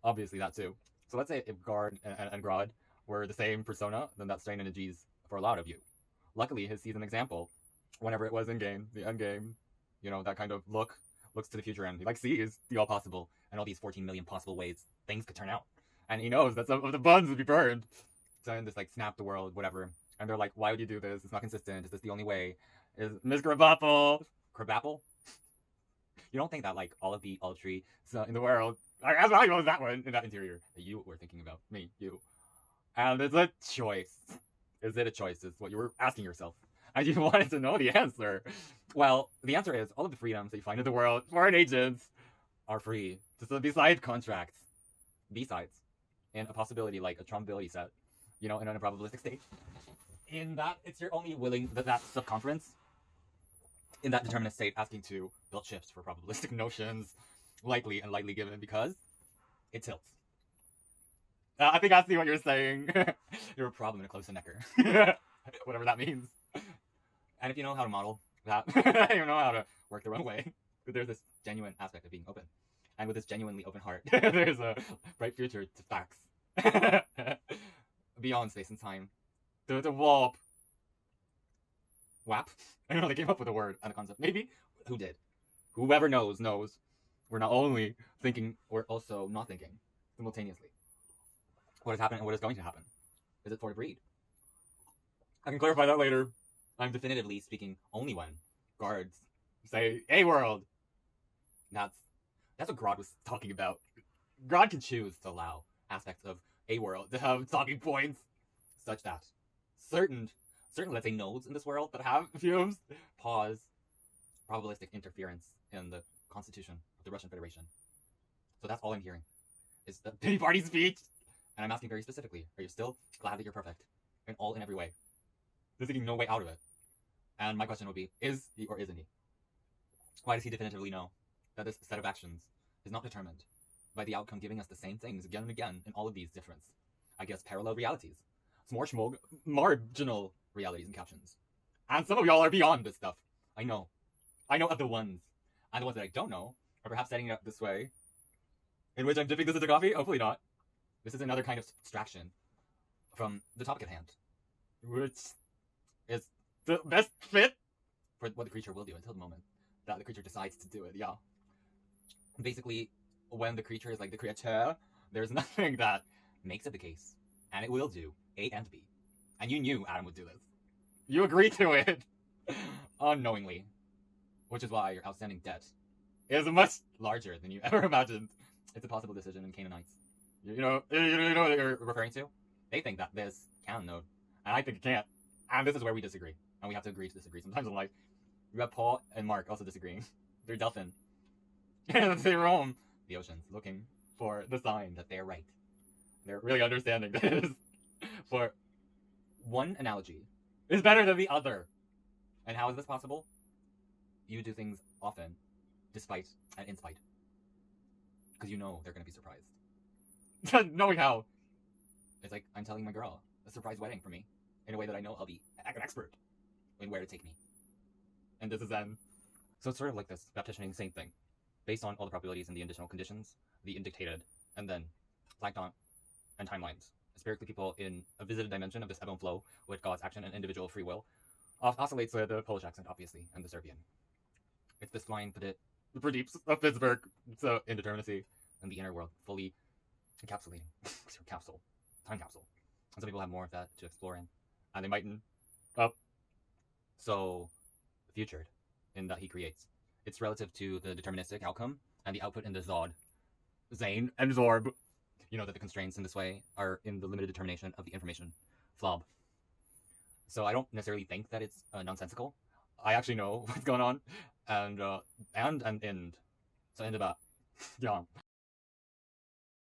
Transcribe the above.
Obviously that too. So let's say if Guard and Grodd were the same persona, then that's strain energies for a lot of you. Luckily, his season example, whenever it was in game, the end game, that kind of looks to the future and he sees the all possible and all these 14 million possible ways things could turn out. And he knows that some of the buns would be burned. So in this snap the world, whatever. And they're like, why would you do this? It's not consistent. Is this the only way? Is Miss Crabapple? You don't think that all of the Ultri in the world are as valuable as that one in that interior that you were thinking about? Me, you. And it's a choice. Is it a choice? Is what you were asking yourself. And you wanted to know the answer. Well, the answer is all of the freedoms that you find in the world, foreign agents, are free. Just beside contracts. B-sides. In a possibility like a probability set, in a probabilistic state. In that, it's your only willing, that subconference, in that determinate state, asking to build chips for probabilistic notions, likely and lightly given, because it tilts. I think I see what you're saying. You're a problem in a close necker. Whatever that means. And if you know how to model that, you know how to work the wrong way. There's this genuine aspect of being open. And with this genuinely open heart, there's a bright future to facts. Beyond space and time. The warp. WAP? I don't know, they came up with a word and a concept. Maybe. Who did? Whoever knows. We're not only thinking, we're also not thinking simultaneously. What has happened and what is going to happen? Is it for the breed? I can clarify that later. I'm definitively speaking only when guards say, "Hey world." That's what Grodd was talking about. Grodd can choose to allow aspects of a world to have talking points such that certain let's say nodes in this world that have fumes pause probabilistic interference in the constitution of the Russian Federation. So that's all I'm hearing is the pity party speech. And I'm asking very specifically, are you still glad that you're perfect in every way? There's thinking no way out of it. And my question would be, is he or isn't he? Why does he definitively know that this set of actions is not determined by the outcome giving us the same things again and again in all of these different, I guess, parallel realities? Smorshmog, marginal realities and captions. And some of y'all are beyond this stuff. I know of the ones. And the ones that I don't know are perhaps setting it up this way, in which I'm dipping this into coffee. Hopefully not. This is another kind of abstraction from the topic at hand, which is the best fit for what the creature will do until the moment that the creature decides to do it. Yeah. Basically, when the creature is like the creature, there's nothing that makes it the case. And it will do A and B. And you knew Adam would do this. You agreed to it unknowingly. Which is why your outstanding debt is much larger than you ever imagined. It's a possible decision in Canaanites. You know what you're referring to? They think that this can node. And I think it can't. And this is where we disagree. And we have to agree to disagree. Sometimes in life, you have Paul and Mark also disagreeing. They're Delphin. And they roam the oceans looking for the sign that they're right. They're really understanding this. For one analogy is better than the other. And how is this possible? You do things often, despite and in spite. Because you know they're going to be surprised. Knowing how. It's like I'm telling my girl a surprise wedding for me in a way that I know I'll be an expert in where to take me. And this is then. So it's sort of like this baptitioning same thing. Based on all the probabilities and the additional conditions, the indictated, and then plankton and timelines. Spiritually, people in a visited dimension of this ebb and flow with God's action and individual free will oscillates with the Polish accent, obviously, and the Serbian. It's this flying the Pradeeps of Pittsburgh, so indeterminacy, and the inner world fully encapsulating. Time capsule. And some people have more of that to explore in, and they mightn't up. So, futured in that he creates. It's relative to the deterministic outcome and the output in the Zod, Zane, and Zorb. You know that the constraints in this way are in the limited determination of the information flob. So I don't necessarily think that it's nonsensical. I actually know what's going on, and end. So end about, yeah.